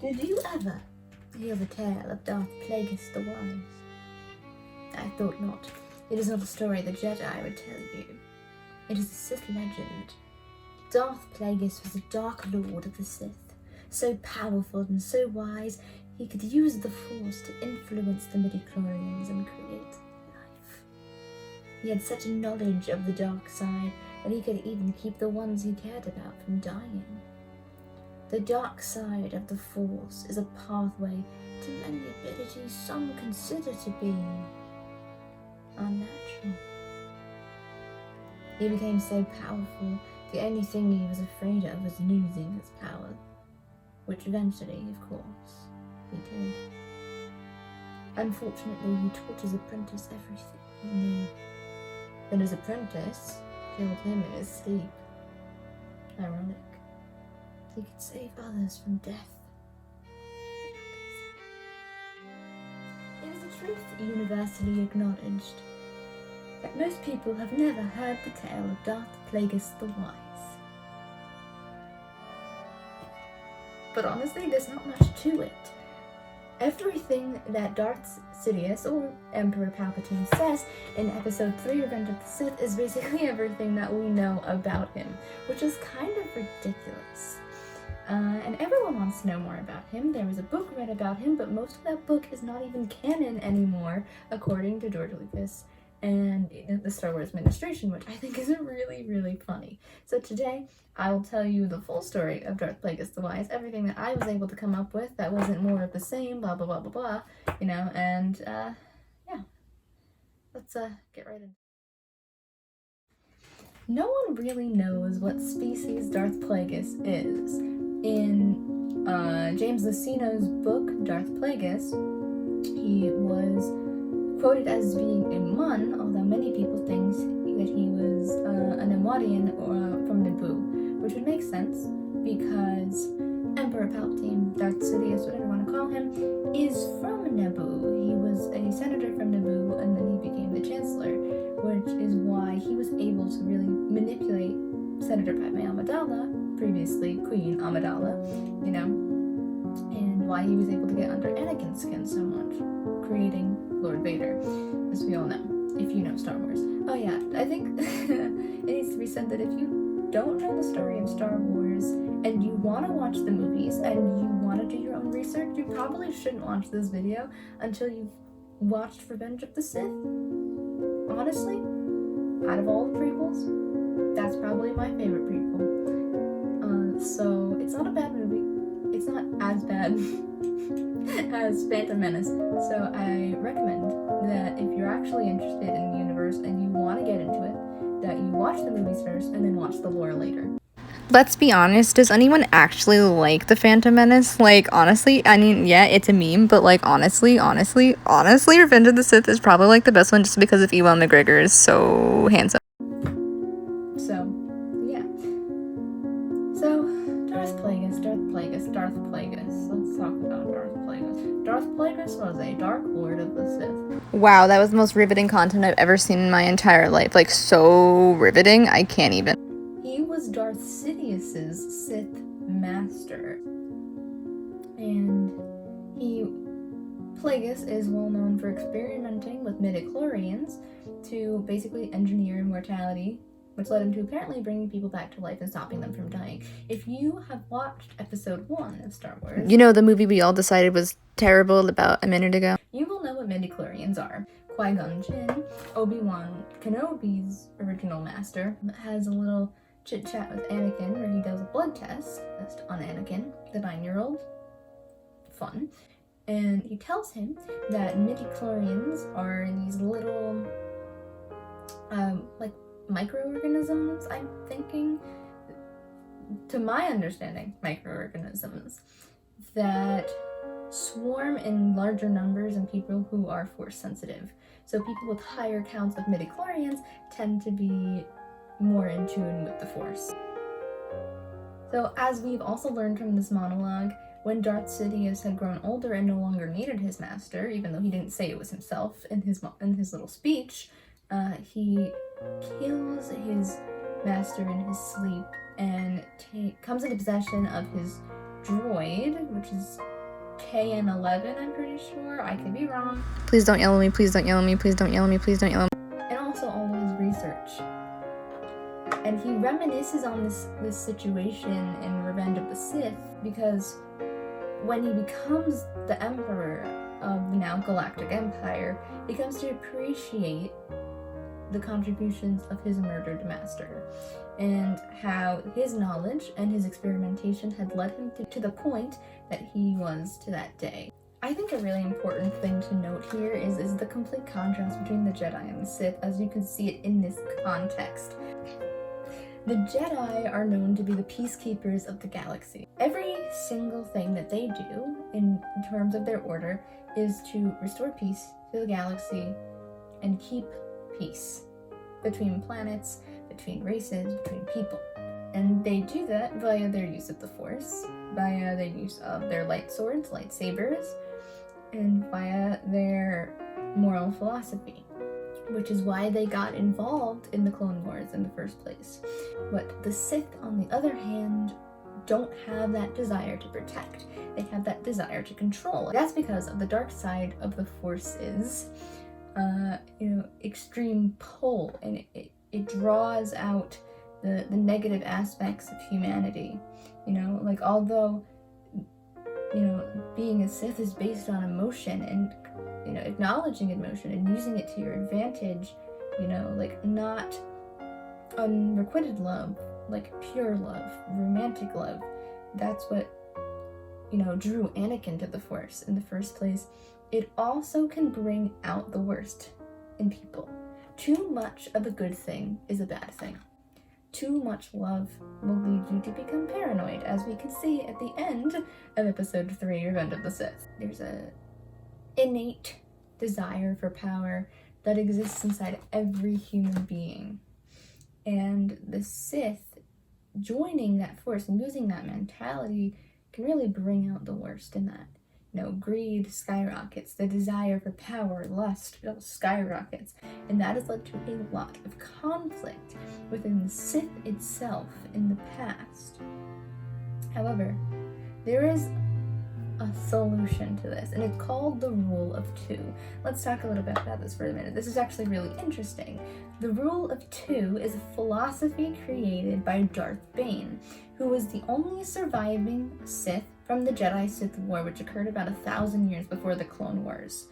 Did you ever hear the tale of Darth Plagueis the Wise? I thought not. It is not a story the Jedi would tell you. It is a Sith legend. Darth Plagueis was a dark lord of the Sith, so powerful and so wise he could use the Force to influence the midichlorians and create life. He had such a knowledge of the dark side that he could even keep the ones he cared about from dying. The dark side of the Force is a pathway to many abilities some consider to be unnatural. He became so powerful, the only thing he was afraid of was losing his power, which eventually, of course, he did. Unfortunately, he taught his apprentice everything he knew. Then his apprentice killed him in his sleep. Ironic. He could save others from death. It is a truth universally acknowledged that most people have never heard the tale of Darth Plagueis the Wise. But honestly, there's not much to it. Everything that Darth Sidious, or Emperor Palpatine, says in Episode 3, Revenge of the Sith is basically everything that we know about him, which is kind of ridiculous. And everyone wants to know more about him. There was a book read about him, but most of that book is not even canon anymore, according to George Lucas and the Star Wars administration, which I think is really, really funny. So today, I will tell you the full story of Darth Plagueis the Wise, everything that I was able to come up with that wasn't more of the same, blah, blah, blah, blah, blah, you know, and, yeah. Let's, get right in. No one really knows what species Darth Plagueis is. In James Luceno's book, Darth Plagueis, he was quoted as being a Mun, although many people think that he was a Nemwadian from Naboo, which would make sense because Emperor Palpatine, Darth Sidious, whatever you want to call him, is from Naboo. He was a senator from Naboo, and then he became the Chancellor, which is why he was able to really manipulate Senator Padmé Amidala, previously Queen Amidala, you know, and why he was able to get under Anakin's skin so much, creating Lord Vader, as we all know, if you know Star Wars. Oh yeah, I think it needs to be said that if you don't know the story of Star Wars and you want to watch the movies and you want to do your own research, you probably shouldn't watch this video until you've watched Revenge of the Sith. Honestly, out of all the prequels, that's probably my favorite prequel. So it's not a bad movie. It's not as bad as Phantom Menace. So I recommend that if you're actually interested in the universe and you want to get into it, that you watch the movies first and then watch the lore later. Let's be honest, does anyone actually like the Phantom Menace? Like, honestly, I mean, yeah, it's a meme, but like, honestly, Revenge of the Sith is probably like the best one just because of Ewan McGregor is so handsome. So, yeah. So, Darth Plagueis. Let's talk about Darth Plagueis. Darth Plagueis was a Dark Lord of the Sith. Wow, that was the most riveting content I've ever seen in my entire life. Like, so riveting, I can't even. He was Darth Sidious's Sith master. And Plagueis is well known for experimenting with midichlorians to basically engineer immortality, which led him to apparently bringing people back to life and stopping them from dying. If you have watched Episode 1 of Star Wars... You know, the movie we all decided was terrible about a minute ago. You will know what midichlorians are. Qui-Gon Jinn, Obi-Wan Kenobi's original master, has a little chit-chat with Anakin where he does a blood test on Anakin, the 9-year-old. Fun. And he tells him that midichlorians are these little, like, microorganisms, I'm thinking, to my understanding, microorganisms that swarm in larger numbers in people who are force sensitive. So people with higher counts of midichlorians tend to be more in tune with the Force. So as we've also learned from this monologue, when Darth Sidious had grown older and no longer needed his master, even though he didn't say it was himself in his little speech, he kills his master in his sleep and comes into possession of his droid, which is KN11, I'm pretty sure. I could be wrong. Please don't yell at me, please don't yell at me, please don't yell at me, please don't yell at me. And also all of his research. And he reminisces on this situation in Revenge of the Sith, because when he becomes the Emperor of the now Galactic Empire, he comes to appreciate the contributions of his murdered master, and how his knowledge and his experimentation had led him to the point that he was to that day. I think a really important thing to note here is the complete contrast between the Jedi and the Sith, as you can see it in this context. The Jedi are known to be the peacekeepers of the galaxy. Every single thing that they do in terms of their order is to restore peace to the galaxy and keep peace between planets, between races, between people. And they do that via their use of the Force, via their use of their light swords, lightsabers, and via their moral philosophy, which is why they got involved in the Clone Wars in the first place. But the Sith, on the other hand, don't have that desire to protect. They have that desire to control. That's because of the dark side of the Force's, extreme pull, and it draws out the negative aspects of humanity. Although, being a Sith is based on emotion and, acknowledging emotion and using it to your advantage, not unrequited love, like pure love, romantic love. That's what, drew Anakin to the Force in the first place. It also can bring out the worst in people. Too much of a good thing is a bad thing. Too much love will lead you to become paranoid, as we can see at the end of Episode 3, Revenge of the Sith. There's a innate desire for power that exists inside every human being. And the Sith joining that force and using that mentality can really bring out the worst in that. Greed skyrockets, the desire for power, lust skyrockets, and that has led to a lot of conflict within the Sith itself in the past. However, there is a solution to this, and it's called the Rule of Two. Let's talk a little bit about this for a minute. This is actually really interesting. The Rule of Two is a philosophy created by Darth Bane, who was the only surviving Sith from the Jedi-Sith War, which occurred about 1,000 years before the Clone Wars.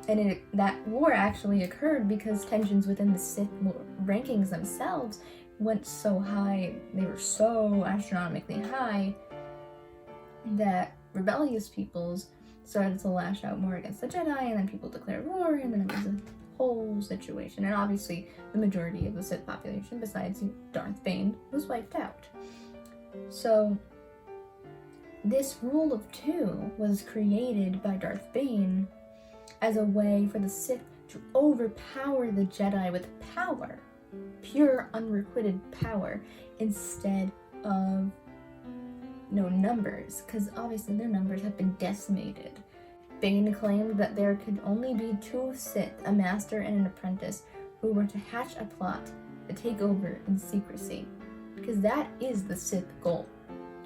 And that war actually occurred because tensions within the Sith rankings themselves went so high, they were so astronomically high, that rebellious peoples started to lash out more against the Jedi, and then people declared war, and then it was a whole situation. And obviously, the majority of the Sith population, besides Darth Bane, was wiped out. So, this Rule of Two was created by Darth Bane as a way for the Sith to overpower the Jedi with power, pure unrequited power, instead of numbers, because obviously their numbers have been decimated. Bane claimed that there could only be 2 Sith, a master and an apprentice, who were to hatch a plot to take over in secrecy, because that is the Sith goal.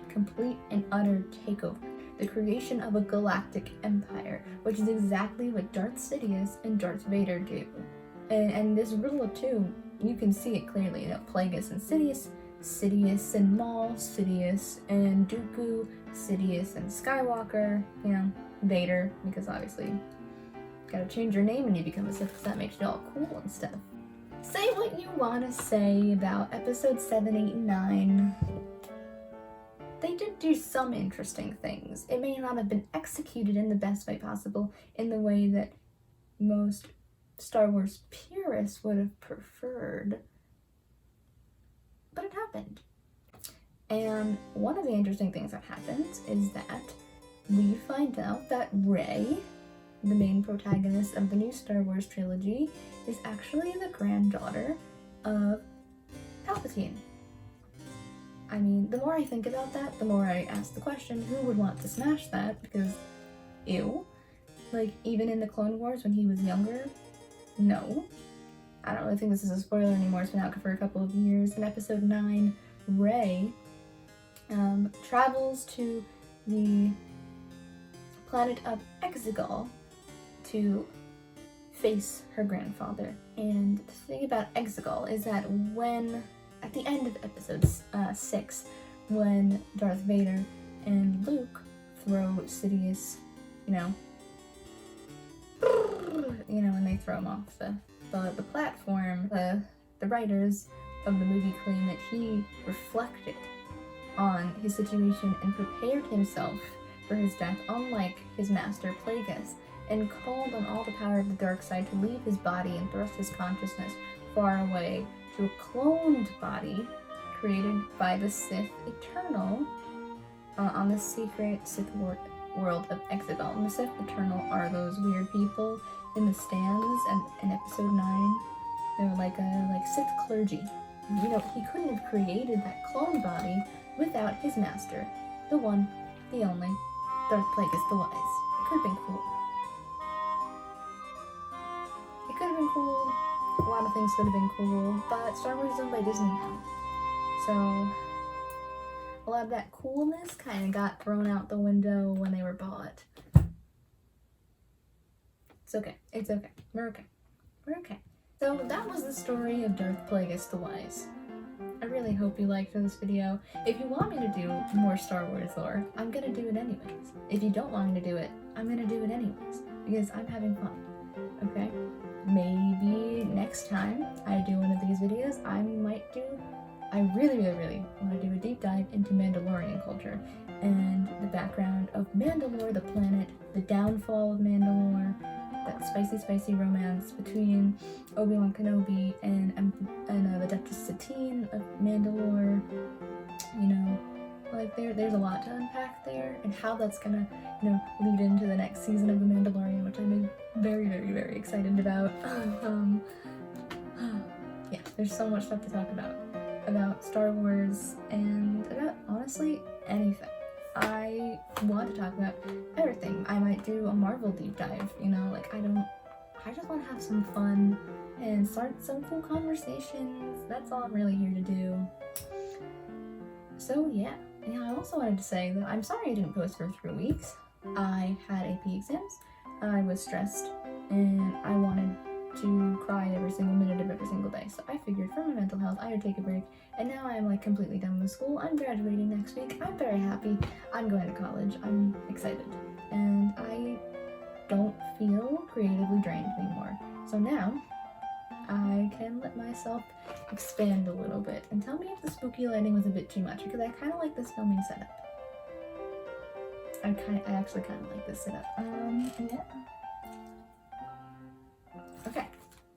Complete and utter takeover. The creation of a galactic empire, which is exactly what Darth Sidious and Darth Vader do. And this Rule of Two, you can see it clearly. Plagueis and Sidious, Sidious and Maul, Sidious and Dooku, Sidious and Skywalker, Vader, because obviously gotta change your name when you become a Sith, because that makes you all cool and stuff. Say what you want to say about Episode 7, 8, and 9. They did do some interesting things. It may not have been executed in the best way possible, in the way that most Star Wars purists would have preferred, but it happened. And one of the interesting things that happens is that we find out that Rey, the main protagonist of the new Star Wars trilogy, is actually the granddaughter of Palpatine. I mean, the more I think about that, the more I ask the question, who would want to smash that? Because, ew. Even in the Clone Wars when he was younger, no. I don't really think this is a spoiler anymore, it's been out for a couple of years. In Episode 9, Rey travels to the planet of Exegol to face her grandfather. And the thing about Exegol is that when, at the end of episode 6, when Darth Vader and Luke throw Sidious, when they throw him off the platform, the writers of the movie claim that he reflected on his situation and prepared himself for his death, unlike his master Plagueis, and called on all the power of the dark side to leave his body and thrust his consciousness far away to a cloned body created by the Sith Eternal on the secret Sith world of Exegol. And the Sith Eternal are those weird people in the stands in episode 9. They're like Sith clergy. He couldn't have created that clone body without his master, the one, the only, Darth Plagueis the Wise. It could have been cool. It could have been cool. A lot of things could have been cool, but Star Wars is owned by Disney now. So a lot of that coolness kind of got thrown out the window when they were bought. It's okay. It's okay. We're okay. We're okay. So that was the story of Darth Plagueis the Wise. I really hope you liked this video. If you want me to do more Star Wars lore, I'm gonna do it anyways. If you don't want me to do it, I'm gonna do it anyways, because I'm having fun, okay? Maybe next time I do one of these videos, I really want to do a deep dive into Mandalorian culture and the background of Mandalore, the planet, the downfall of Mandalore, that spicy romance between Obi-Wan Kenobi and the Duchess Satine of Mandalore. There's a lot to unpack there, and how that's gonna, lead into the next season of The Mandalorian, which I'm very, very, very excited about. Yeah, there's so much stuff to talk about Star Wars and about, honestly, anything. I want to talk about everything. I might do a Marvel deep dive, I just want to have some fun and start some cool conversations. That's all I'm really here to do. So yeah, I also wanted to say that I'm sorry I didn't post for 3 weeks. I had AP exams, I was stressed, and I wanted to cry every single minute of every single day. So I figured for my mental health, I would take a break. And now I'm completely done with school. I'm graduating next week. I'm very happy. I'm going to college. I'm excited. And I don't feel creatively drained anymore. So now I can let myself expand a little bit. And tell me if the spooky lighting was a bit too much, because I kind of like this filming setup. I actually kind of like this setup. Yeah. Okay,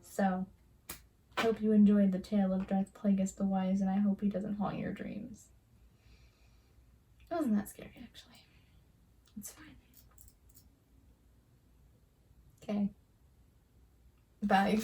so I hope you enjoyed the tale of Darth Plagueis the Wise, and I hope he doesn't haunt your dreams. It wasn't that scary, actually. It's fine. Okay. Bye.